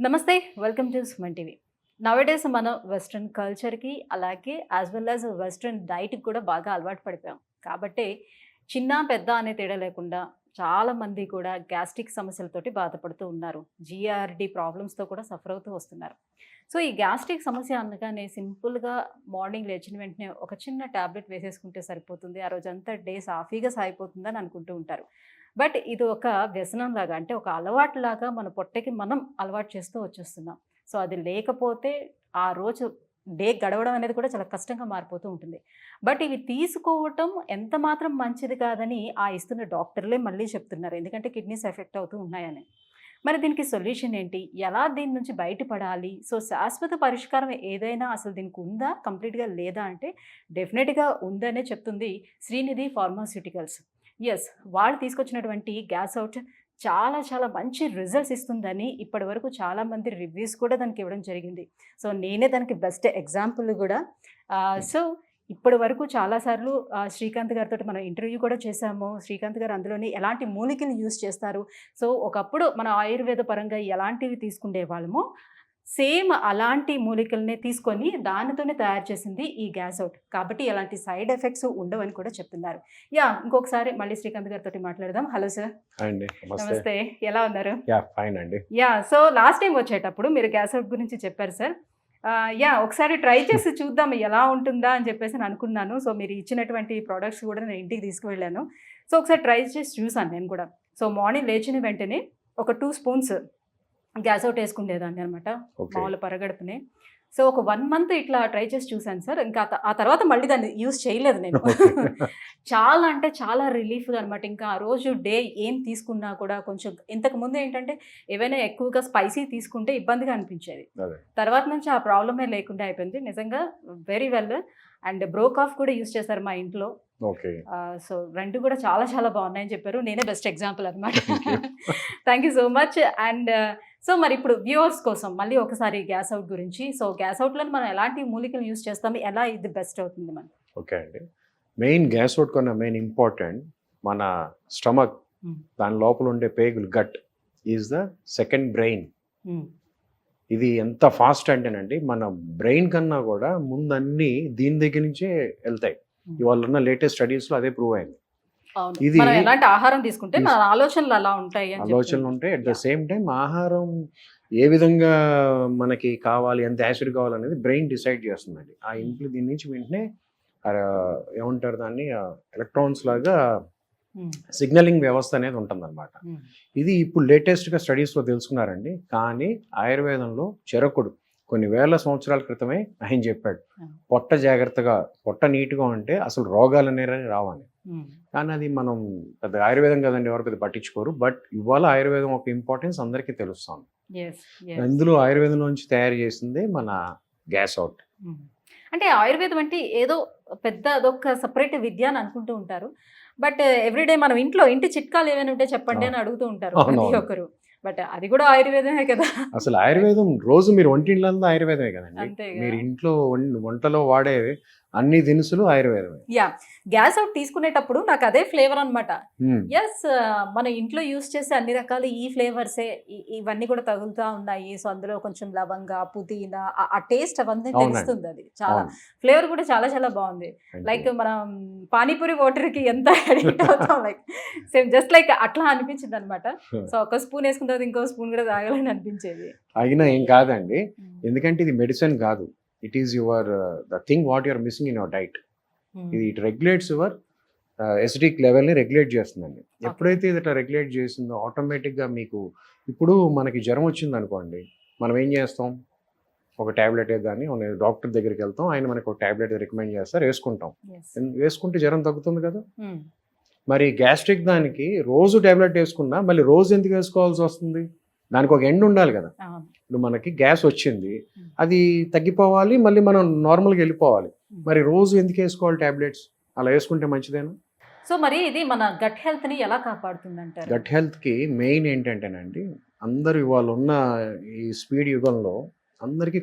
నమస్తే welcome to Suman TV. నవడేస్ మనం western కల్చర్కి అలాగే యాజ్ వెల్ యాజ్ వెస్ట్రన్ డైట్కి కూడా బాగా అలవాటు పడిపోయాం. కాబట్టి చిన్న పెద్ద అనే తేడా లేకుండా చాలామంది కూడా గ్యాస్ట్రిక్ సమస్యలతోటి బాధపడుతూ ఉన్నారు. జీఆర్డి ప్రాబ్లమ్స్తో కూడా సఫర్ అవుతూ వస్తున్నారు. సో ఈ గ్యాస్ట్రిక్ సమస్య అనగానే సింపుల్గా మార్నింగ్ లేచిన వెంటనే ఒక చిన్న ట్యాబ్లెట్ వేసేసుకుంటే సరిపోతుంది, ఆ రోజంతా డే సాఫీగా సాగిపోతుందని అనుకుంటూ ఉంటారు. బట్ ఇది ఒక వ్యసనంలాగా, అంటే ఒక అలవాటులాగా మన పొట్టకి మనం అలవాటు చేస్తూ వచ్చేస్తున్నాం. సో అది లేకపోతే ఆ రోజు డే గడవడం అనేది కూడా చాలా కష్టంగా మారిపోతూ ఉంటుంది. బట్ ఇవి తీసుకోవటం ఎంత మాత్రం మంచిది కాదని ఆ ఇస్తున్న డాక్టర్లే మళ్ళీ చెప్తున్నారు, ఎందుకంటే కిడ్నీస్ ఎఫెక్ట్ అవుతూ ఉన్నాయని. మరి దీనికి సొల్యూషన్ ఏంటి, ఎలా దీని నుంచి బయటపడాలి? సో శాశ్వత పరిష్కారం ఏదైనా అసలు దీనికి ఉందా, కంప్లీట్గా లేదా అంటే డెఫినెట్గా ఉందనే చెప్తుంది శ్రీనిధి ఫార్మాస్యూటికల్స్. ఎస్, వాళ్ళు తీసుకొచ్చినటువంటి గ్యాస్ అవుట్ చాలా చాలా మంచి రిజల్ట్స్ ఇస్తుందని ఇప్పటి వరకు చాలామంది రివ్యూస్ కూడా దానికి ఇవ్వడం జరిగింది. సో నేనే దానికి బెస్ట్ ఎగ్జాంపుల్ కూడా. సో ఇప్పటి వరకు చాలాసార్లు శ్రీకాంత్ గారితో మనం ఇంటర్వ్యూ కూడా చేశాము. శ్రీకాంత్ గారు అందులోని ఎలాంటి మూలికలు యూజ్ చేస్తారు, సో ఒకప్పుడు మన ఆయుర్వేద పరంగా ఎలాంటివి తీసుకునే వాళ్ళమో సేమ్ అలాంటి మూలికల్ని తీసుకొని దానితోనే తయారు చేసింది ఈ గ్యాస్ అవుట్. కాబట్టి ఎలాంటి సైడ్ ఎఫెక్ట్స్ ఉండవని కూడా చెప్తున్నారు. ఇంకొకసారి మళ్ళీ శ్రీకాంత్ గారితో మాట్లాడదాం. Hello sir. నమస్తే, ఎలా ఉన్నారు? ఫైన్ అండి. సో లాస్ట్ టైం వచ్చేటప్పుడు మీరు గ్యాస్ అవుట్ గురించి చెప్పారు సార్. ఒకసారి ట్రై చేసి చూద్దాం ఎలా ఉంటుందా అని చెప్పేసి అనుకున్నాను. సో మీరు ఇచ్చినటువంటి ప్రోడక్ట్స్ కూడా నేను ఇంటికి తీసుకువెళ్ళాను. సో ఒకసారి ట్రై చేసి చూసాను నేను కూడా. సో మార్నింగ్ లేచిన వెంటనే ఒక 2 స్పూన్స్ గ్యాస్ అవుట్ వేసుకునేదాన్ని అనమాట, మామూలు పరగడుపునే. సో ఒక 1 మంత్ ఇట్లా ట్రై చేసి చూశాను సార్. ఇంకా ఆ తర్వాత మళ్ళీ దాన్ని యూజ్ చేయలేదు నేను. చాలా అంటే చాలా రిలీఫ్గా అనమాట. ఇంకా ఆ రోజు డే ఏం తీసుకున్నా కూడా కొంచెం, ఇంతకుముందు ఏంటంటే ఏవైనా ఎక్కువగా స్పైసీ తీసుకుంటే ఇబ్బందిగా అనిపించేది. తర్వాత నుంచి ఆ ప్రాబ్లమే లేకుండా అయిపోయింది నిజంగా. Very well. అండ్ బ్రోకాఫ్ కూడా యూజ్ చేశారు మా ఇంట్లో. సో 2 కూడా చాలా చాలా బాగున్నాయని చెప్పారు. నేనే బెస్ట్ ఎగ్జాంపుల్ అనమాట. Thank you so much. And so మరి ఇప్పుడు వ్యూవర్స్ కోసం మళ్ళీ ఒకసారి గ్యాస్ అవుట్ గురించి. సో గ్యాస్ అవుట్లో మనం ఎలాంటి మూలికలు యూజ్ చేస్తాము, ఎలా ఇది బెస్ట్ అవుతుంది మనకి? ఓకే అండి. మెయిన్ గ్యాస్ అవుట్ కన్నా మెయిన్ ఇంపార్టెంట్ మన స్టమక్, దాని లోపల ఉండే పేగులు, gut is the second brain. ఇది ఎంత ఫాస్ట్ అంటేనండి, మన బ్రెయిన్ కన్నా కూడా ముందు అన్ని దీని దగ్గర నుంచే వెళ్తాయి. ఇవాళ ఉన్న లేటెస్ట్ స్టడీస్లో అదే ప్రూవ్ అయింది. ఇది ఎలాంటి ఆహారం తీసుకుంటే మన ఆలోచనలు అలా ఉంటాయి, ఆలోచనలు ఉంటాయి. అట్ ద సేమ్ టైం ఆహారం ఏ విధంగా మనకి కావాలి, ఎంత యాసిడ్ కావాలనేది బ్రెయిన్ డిసైడ్ చేస్తుందండి. ఆ ఇంట్లో దీని నుంచి వెంటనే ఏమంటారు దాన్ని, ఎలక్ట్రాన్స్ లాగా సిగ్నలింగ్ వ్యవస్థ అనేది ఉంటుందన్నమాట. ఇది ఇప్పుడు లేటెస్ట్గా స్టడీస్లో తెలుసుకున్నారండి. కానీ ఆయుర్వేదంలో చరకుడు కొన్ని వేల సంవత్సరాల క్రితమే ఆయన చెప్పాడు, పొట్ట జాగ్రత్తగా, పొట్ట నీట్గా ఉంటే అసలు రోగాలు అనేవి రావాలి. కానీ అది మనం పెద్ద ఆయుర్వేదం కదండి, ఎవరు పెద్ద పట్టించుకోరు. బట్ ఇవాళ ఆయుర్వేదం ఒక ఇంపార్టెన్స్ అందరికీ తెలుస్తుంది. అందులో ఆయుర్వేదంలోంచి తయారు చేసిందే మన గ్యాస్ అవుట్. అంటే ఆయుర్వేదం అంటే ఏదో పెద్ద అదొక సపరేట్ విద్య అని అనుకుంటూ ఉంటారు. బట్ ఎవ్రీడే మనం ఇంటి చిట్కాలు ఏమైనా ఉంటే చెప్పండి అని అడుగుతూ ఉంటారు ప్రతి ఒక్కరు. బట్ అది కూడా ఆయుర్వేదమే కదా. అసలు ఆయుర్వేదం రోజు మీరు వంటింట్లో ఆయుర్వేదమే కదండి. మీరు ఇంట్లో వంటలో వాడే అన్ని దినుసులు ఆయుర్వేదమే. గ్యాస్ అవుట్ తీసుకునేటప్పుడు నాకు అదే ఫ్లేవర్ అనమాట. ఎస్, మన ఇంట్లో యూస్ చేసే అన్ని రకాల ఈ ఫ్లేవర్సే, ఇవన్నీ కూడా తగులుతూ ఉన్నాయి. సో అందులో కొంచెం లవంగ, పుదీనా, ఆ టేస్ట్ అవన్నీ తెలుస్తుంది. అది చాలా ఫ్లేవర్ కూడా చాలా చాలా బాగుంది. లైక్ మనం పానీపూరి వాటర్కి ఎంత అడిక్ట్ అవుతాం, లైక్ సేమ్ జస్ట్ లైక్ అట్లా అనిపించింది అనమాట. సో ఒక స్పూన్ వేసుకున్న తర్వాత ఇంకో స్పూన్ కూడా తాగాలని అనిపించేది. అయినా ఏం కాదండి, ఎందుకంటే ఇది మెడిసిన్ కాదు. It is your the thing what your missing in your diet. ఇది ఇట్ రెగ్యులేట్స్ యువర్ ఎసిడిక్ లెవెల్ని రెగ్యులేట్ చేస్తుందండి. ఎప్పుడైతే ఇది ఇట్లా రెగ్యులేట్ చేసిందో ఆటోమేటిక్గా మీకు, ఇప్పుడు మనకి జ్వరం వచ్చింది అనుకోండి, మనం ఏం చేస్తాం, ఒక ట్యాబ్లెట్ దాన్ని డాక్టర్ దగ్గరికి వెళ్తాం, ఆయన మనకు ఒక ట్యాబ్లెట్ రికమెండ్ చేస్తారు, వేసుకుంటాం. వేసుకుంటే జ్వరం తగ్గుతుంది కదా. మరి గ్యాస్ట్రిక్ దానికి రోజు ట్యాబ్లెట్ వేసుకున్నా మళ్ళీ రోజు ఎందుకు వేసుకోవాల్సి వస్తుంది? దానికి ఒక ఎండ్ ఉండాలి కదా. ఇప్పుడు మనకి గ్యాస్ వచ్చింది, అది తగ్గిపోవాలి, మళ్ళీ మనం నార్మల్గా వెళ్ళిపోవాలి. మరి రోజు ఎందుకు వేసుకోవాలి ట్యాబ్లెట్స్? అలా వేసుకుంటే మంచిదేనా? సో మరి ఇది మన గట్ హెల్త్ని ఎలా కాపాడుతుంది అంటారు? గట్ హెల్త్కి మెయిన్ ఏంటంటేనండి, అందరూ ఇవాళ ఉన్న ఈ స్పీడ్ యుగంలో అందరికీ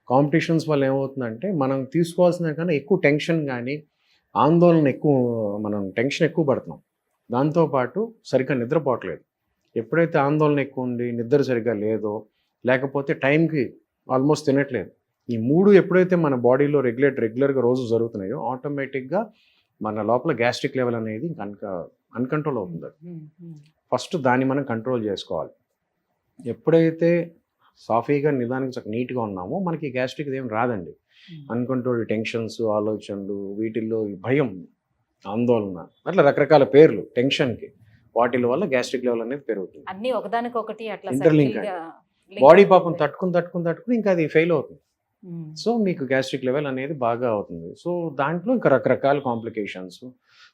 కాంపిటీషన్స్ వల్ల ఏమవుతుందంటే, మనం తీసుకోవాల్సిన కన్నా ఎక్కువ టెన్షన్ కానీ ఆందోళన ఎక్కువ, మనం టెన్షన్ ఎక్కువ పడుతున్నాం. దాంతోపాటు సరిగ్గా నిద్రపోవట్లేదు. ఎప్పుడైతే ఆందోళన ఎక్కువ ఉండి నిద్ర సరిగ్గా లేదో, లేకపోతే టైంకి ఆల్మోస్ట్ తినట్లేదు, ఈ 3 ఎప్పుడైతే మన బాడీలో రెగ్యులర్గా రోజు జరుగుతున్నాయో ఆటోమేటిక్గా మన లోపల గ్యాస్ట్రిక్ లెవెల్ అనేది ఇంకా అన్కంట్రోల్ అవుతుంది. ఫస్ట్ దాన్ని మనం కంట్రోల్ చేసుకోవాలి. ఎప్పుడైతే సాఫీగా నిదానికి నీట్గా ఉన్నామో మనకి గ్యాస్ట్రిక్ ఏం రాదండి. అన్కంట్రోల్డ్ టెన్షన్స్, ఆలోచనలు, వీటిల్లో ఈ భయం, ఆందోళన, అట్లా రకరకాల పేర్లు టెన్షన్కి, వాటి వల్ల గ్యాస్ట్రిక్ లెవెల్ అనేది పెరుగుతుంది. అన్ని ఒకదానికొకటి అట్లా Interlink circle గా link బాడీ అవుతుంది. పాపం తట్టుకుని ఇంకా అది ఫెయిల్ అవుతుంది. సో మీకు గ్యాస్ట్రిక్ లెవెల్ అనేది బాగా అవుతుంది. సో దాంట్లో ఇంకా రకరకాల కాంప్లికేషన్స్,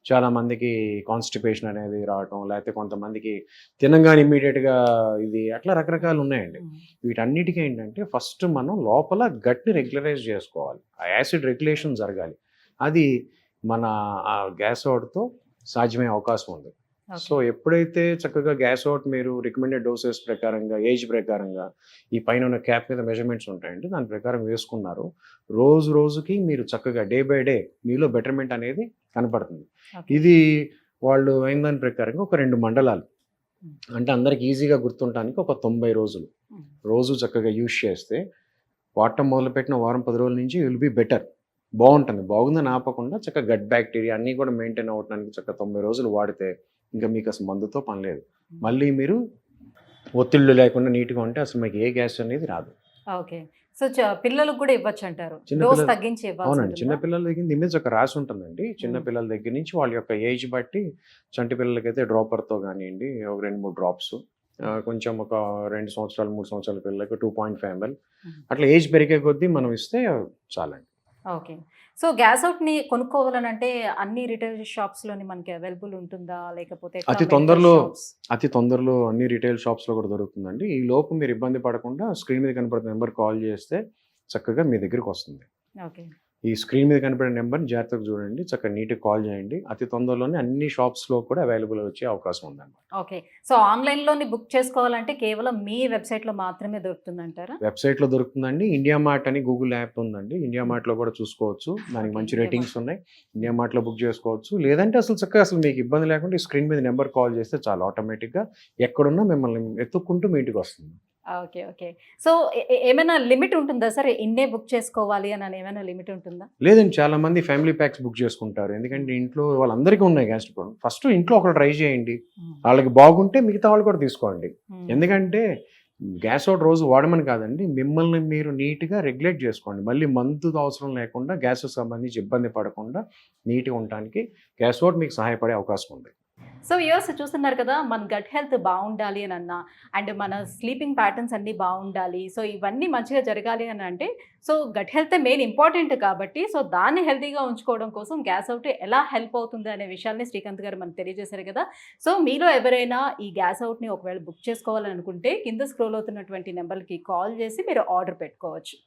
చాలామందికి కాన్స్టిపేషన్ అనేది రావటం, లేకపోతే కొంతమందికి తినంగానే ఇమ్మీడియట్గా ఇది, అట్లా రకరకాలు ఉన్నాయండి. వీటన్నిటికీ ఏంటంటే ఫస్ట్ మనం లోపల గట్ని రెగ్యులరైజ్ చేసుకోవాలి. ఆ యాసిడ్ రెగ్యులేషన్ జరగాలి. అది మన ఆ గ్యాస్ అవుట్తో సాధ్యమయ్యే అవకాశం ఉంది. సో ఎప్పుడైతే చక్కగా గ్యాస్ అవుట్ మీరు రికమెండెడ్ డోసెస్ ప్రకారంగా, ఏజ్ ప్రకారంగా, ఈ పైన ఉన్న క్యాప్ మీద మెజర్మెంట్స్ ఉంటాయండి, దాని ప్రకారం వేసుకున్నారు, రోజుకి మీరు చక్కగా డే బై డే మీలో బెటర్మెంట్ అనేది కనపడుతుంది. ఇది వాళ్ళు అయిన దాని ప్రకారంగా ఒక 2 మండలాలు, అంటే అందరికి ఈజీగా గుర్తుండటానికి ఒక 90 రోజులు రోజు చక్కగా యూజ్ చేస్తే వాడటం మొదలుపెట్టిన వారం 10 రోజుల నుంచి విల్ బి బెటర్, బాగుంటుంది. బాగుందని ఆపకుండా చక్కగా గట్ బ్యాక్టీరియా అన్నీ కూడా మెయింటైన్ అవ్వడానికి చక్కగా 90 రోజులు వాడితే ఇంకా మీకు అసలు మందుతో పని లేదు. మళ్ళీ మీరు ఒత్తిళ్ళు లేకుండా నీట్గా ఉంటే అసలు మీకు ఏ గ్యాస్ అనేది రాదు. ఓకే. సో పిల్లలకు కూడా ఇవ్వచ్చు అంటారు, చిన్నపిల్లలు- డోస్ తగ్గించి ఇవ్వాల్సి అవునండి, ఉంటుందా? చిన్నపిల్లల దగ్గర దీని మీద ఒక రాసి ఉంటుందండి. చిన్నపిల్లల దగ్గర నుంచి వాళ్ళ యొక్క ఏజ్ బట్టి, చంటి పిల్లలకైతే డ్రాపర్తో కానివ్వండి ఒక 2-3 డ్రాప్స్, కొంచెం ఒక 2 సంవత్సరాలు 3 సంవత్సరాల పిల్లలకి 2.5 ml, అట్లా ఏజ్ పెరిగే కొద్దీ మనం ఇస్తే చాలండి. ఓకే. సో గ్యాస్ అవుట్ ని కొనుక్కోవాలని అంటే అన్ని రిటైల్ షాప్స్ లోని మనకి అవైలబుల్ ఉంటుందా, లేకపోతే ఎట్లా అతి medical తొందరలో shops? అతి తొందరలో అన్ని రిటైల్ షాప్స్లో కూడా దొరుకుతుందండి. ఈ లోపు మీరు ఇబ్బంది పడకుండా స్క్రీన్ మీద కనపడుతున్న నెంబర్ కాల్ చేస్తే చక్కగా మీ దగ్గరికి వస్తుంది. ఓకే. ఈ స్క్రీన్ మీద కనపడే నెంబర్ని జాగ్రత్తగా చూడండి, చక్కగా నీట్గా కాల్ చేయండి. అతి తొందరలోనే అన్ని షాప్స్లో కూడా అవైలబుల్ వచ్చే అవకాశం ఉందన్నమాట. ఓకే. సో ఆన్లైన్ లోని బుక్ చేసుకోవాలంటే కేవలం మీ వెబ్సైట్ లో మాత్రమే దొరుకుతుందంటారా? వెబ్సైట్లో దొరుకుతుందండి. ఇండియా మార్ట్ అని గూగుల్ యాప్ ఉందండి, ఇండియా మార్ట్లో కూడా చూసుకోవచ్చు. దానికి Okay, మంచి India రేటింగ్స్ ఉన్నాయి. ఇండియా మార్ట్లో బుక్ చేసుకోవచ్చు. లేదంటే అసలు చక్కగా అసలు మీకు ఇబ్బంది లేకుండా ఈ స్క్రీన్ మీద నెంబర్ కాల్ చేస్తే చాలా ఆటోమేటిక్గా ఎక్కడున్నా మిమ్మల్ని ఎత్తుక్కుంటూ మీ ఇంటికి వస్తుంది. ఓకే. ఓకే. సో ఏమైనా లిమిట్ ఉంటుందా సార్? ఇన్నే బుక్ చేసుకోవాలి అని ఏమైనా లిమిట్ ఉంటుందా? లేదండి, చాలా మంది ఫ్యామిలీ ప్యాక్స్ బుక్ చేసుకుంటారు. ఎందుకంటే ఇంట్లో వాళ్ళందరికీ ఉన్నాయి గ్యాస్ట్రిక్ ప్రాబ్లం. ఫస్ట్ ఇంట్లో ఒకరు ట్రై చేయండి, వాళ్ళకి బాగుంటే మిగతా వాళ్ళు కూడా తీసుకోండి. ఎందుకంటే గ్యాస్ అవుట్ రోజు వాడమని కాదండి, మిమ్మల్ని మీరు నీట్గా రెగ్యులేట్ చేసుకోండి. మళ్ళీ మందు అవసరం లేకుండా గ్యాస్కి సంబంధించి ఇబ్బంది పడకుండా నీట్గా ఉండటానికి గ్యాస్ అవుట్ మీకు సహాయపడే అవకాశం ఉంది. సో వ్యూవర్స్ చూస్తున్నారు కదా, మన గట్ హెల్త్ బాగుండాలి అని అన్నా, అండ్ మన స్లీపింగ్ ప్యాటర్న్స్ అన్నీ బాగుండాలి, సో ఇవన్నీ మంచిగా జరగాలి అని అంటే so gut health main important కాబట్టి సో దాన్ని హెల్తీగా ఉంచుకోవడం కోసం గ్యాస్ అవుట్ ఎలా హెల్ప్ అవుతుంది అనే విషయాన్ని శ్రీకాంత్ గారు మనకు తెలియజేశారు కదా. సో మీలో ఎవరైనా ఈ గ్యాస్ అవుట్ని ఒకవేళ బుక్ చేసుకోవాలనుకుంటే కింద స్క్రోల్ అవుతున్నటువంటి నెంబర్కి కాల్ చేసి మీరు ఆర్డర్ పెట్టుకోవచ్చు.